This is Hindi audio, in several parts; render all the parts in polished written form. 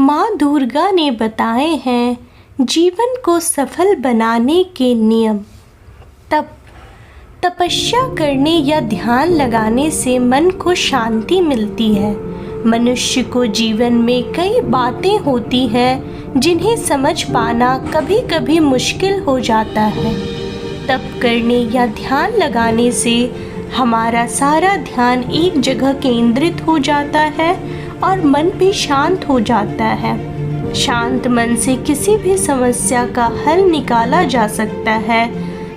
माँ दुर्गा ने बताए हैं जीवन को सफल बनाने के नियम। तपस्या करने या ध्यान लगाने से मन को शांति मिलती है। मनुष्य को जीवन में कई बातें होती हैं जिन्हें समझ पाना कभी कभी मुश्किल हो जाता है। तप करने या ध्यान लगाने से हमारा सारा ध्यान एक जगह केंद्रित हो जाता है और मन भी शांत हो जाता है। शांत मन से किसी भी समस्या का हल निकाला जा सकता है।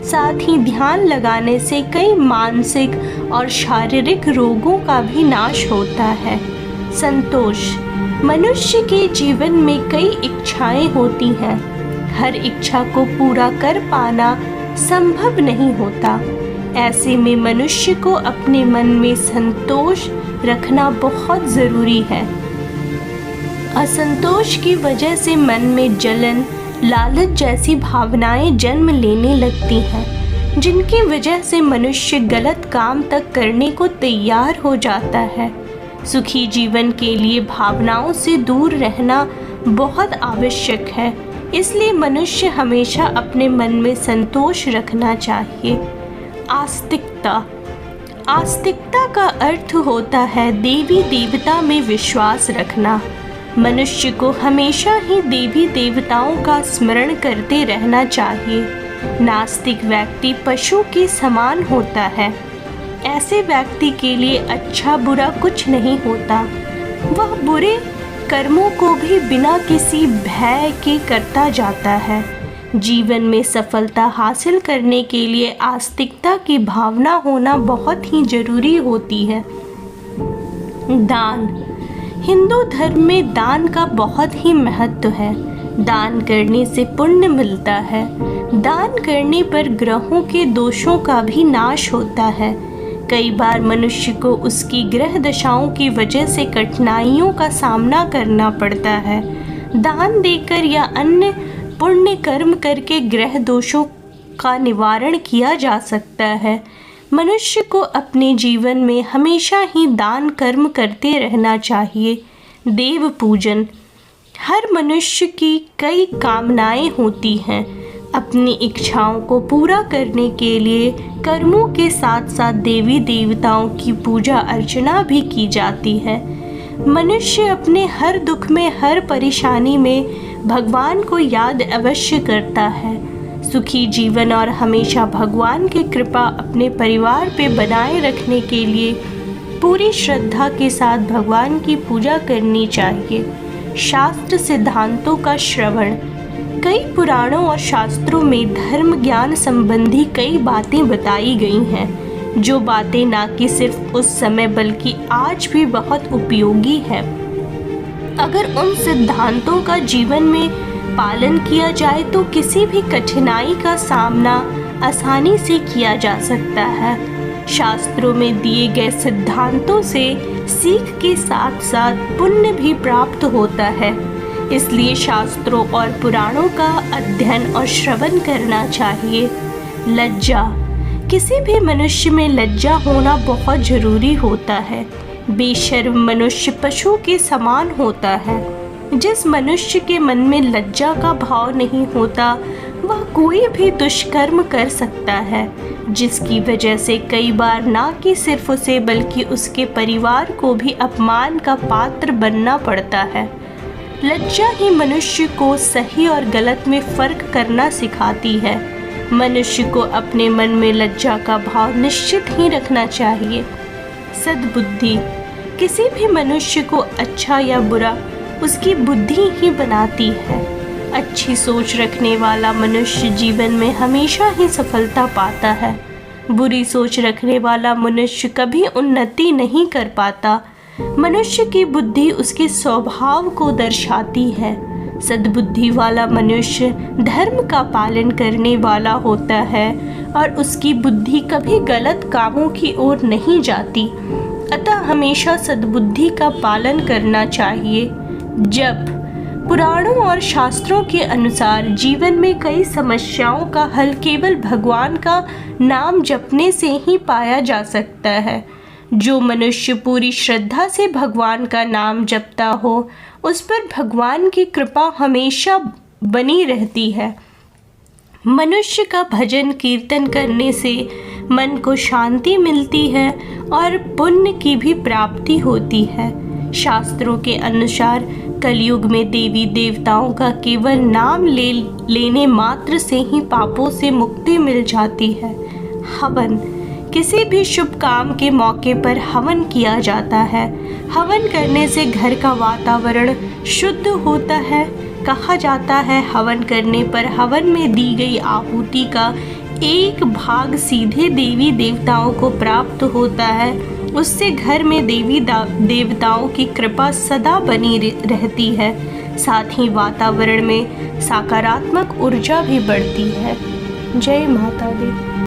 साथ ही ध्यान लगाने से कई मानसिक और शारीरिक रोगों का भी नाश होता है। संतोष। मनुष्य के जीवन में कई इच्छाएं होती हैं। हर इच्छा को पूरा कर पाना संभव नहीं होता। ऐसे में मनुष्य को अपने मन में संतोष रखना बहुत ज़रूरी है। असंतोष की वजह से मन में जलन, लालच जैसी भावनाएं जन्म लेने लगती हैं, जिनकी वजह से मनुष्य गलत काम तक करने को तैयार हो जाता है। सुखी जीवन के लिए भावनाओं से दूर रहना बहुत आवश्यक है। इसलिए मनुष्य हमेशा अपने मन में संतोष रखना चाहिए। आस्तिकता। आस्तिकता का अर्थ होता है देवी देवता में विश्वास रखना। मनुष्य को हमेशा ही देवी देवताओं का स्मरण करते रहना चाहिए। नास्तिक व्यक्ति पशु के समान होता है। ऐसे व्यक्ति के लिए अच्छा बुरा कुछ नहीं होता। वह बुरे कर्मों को भी बिना किसी भय के करता जाता है। जीवन में सफलता हासिल करने के लिए आस्तिकता की भावना होना बहुत ही जरूरी होती है। दान। हिंदू धर्म में दान का बहुत ही महत्व है। दान करने से पुण्य मिलता है। दान करने पर ग्रहों के दोषों का भी नाश होता है। कई बार मनुष्य को उसकी ग्रह दशाओं की वजह से कठिनाइयों का सामना करना पड़ता है। दान देकर या अन्य पुण्य कर्म करके ग्रह दोषों का निवारण किया जा सकता है। मनुष्य को अपने जीवन में हमेशा ही दान कर्म करते रहना चाहिए। देव पूजन। हर मनुष्य की कई कामनाएं होती हैं। अपनी इच्छाओं को पूरा करने के लिए कर्मों के साथ साथ देवी देवताओं की पूजा अर्चना भी की जाती है। मनुष्य अपने हर दुख में, हर परेशानी में भगवान को याद अवश्य करता है। सुखी जीवन और हमेशा भगवान की कृपा अपने परिवार पे बनाए रखने के लिए पूरी श्रद्धा के साथ भगवान की पूजा करनी चाहिए। शास्त्र सिद्धांतों का श्रवण। कई पुराणों और शास्त्रों में धर्म ज्ञान संबंधी कई बातें बताई गई हैं, जो बातें ना कि सिर्फ उस समय बल्कि आज भी बहुत उपयोगी है। अगर उन सिद्धांतों का जीवन में पालन किया जाए तो किसी भी कठिनाई का सामना आसानी से किया जा सकता है। शास्त्रों में दिए गए सिद्धांतों से सीख के साथ साथ पुण्य भी प्राप्त होता है। इसलिए शास्त्रों और पुराणों का अध्ययन और श्रवण करना चाहिए। लज्जा। किसी भी मनुष्य में लज्जा होना बहुत जरूरी होता है। बेशर्म मनुष्य पशु के समान होता है। जिस मनुष्य के मन में लज्जा का भाव नहीं होता वह कोई भी दुष्कर्म कर सकता है, जिसकी वजह से कई बार ना कि सिर्फ उसे बल्कि उसके परिवार को भी अपमान का पात्र बनना पड़ता है। लज्जा ही मनुष्य को सही और गलत में फर्क करना सिखाती है। मनुष्य को अपने मन में लज्जा का भाव निश्चित ही रखना चाहिए। सद्बुद्धि। किसी भी मनुष्य को अच्छा या बुरा उसकी बुद्धि ही बनाती है। अच्छी सोच रखने वाला मनुष्य जीवन में हमेशा ही सफलता पाता है। बुरी सोच रखने वाला मनुष्य कभी उन्नति नहीं कर पाता। मनुष्य की बुद्धि उसके स्वभाव को दर्शाती है। सद्बुद्धि वाला मनुष्य धर्म का पालन करने वाला होता है और उसकी बुद्धि कभी गलत कामों की ओर नहीं जाती। अतः हमेशा सद्बुद्धि का पालन करना चाहिए। जप। पुराणों और शास्त्रों के अनुसार जीवन में कई समस्याओं का हल केवल भगवान का नाम जपने से ही पाया जा सकता है। जो मनुष्य पूरी श्रद्धा से भगवान का नाम जपता हो उस पर भगवान की कृपा हमेशा बनी रहती है। मनुष्य का भजन कीर्तन करने से मन को शांति मिलती है और पुण्य की भी प्राप्ति होती है। शास्त्रों के अनुसार कलयुग में देवी देवताओं का केवल नाम लेने मात्र से ही पापों से मुक्ति मिल जाती है। हवन, किसी भी शुभ काम के मौके पर हवन किया जाता है। हवन करने से घर का वातावरण शुद्ध होता है। कहा जाता है हवन करने पर हवन में दी गई आहुति का एक भाग सीधे देवी देवताओं को प्राप्त होता है। उससे घर में देवी देवताओं की कृपा सदा बनी रहती है। साथ ही वातावरण में सकारात्मक ऊर्जा भी बढ़ती है। जय माता दी।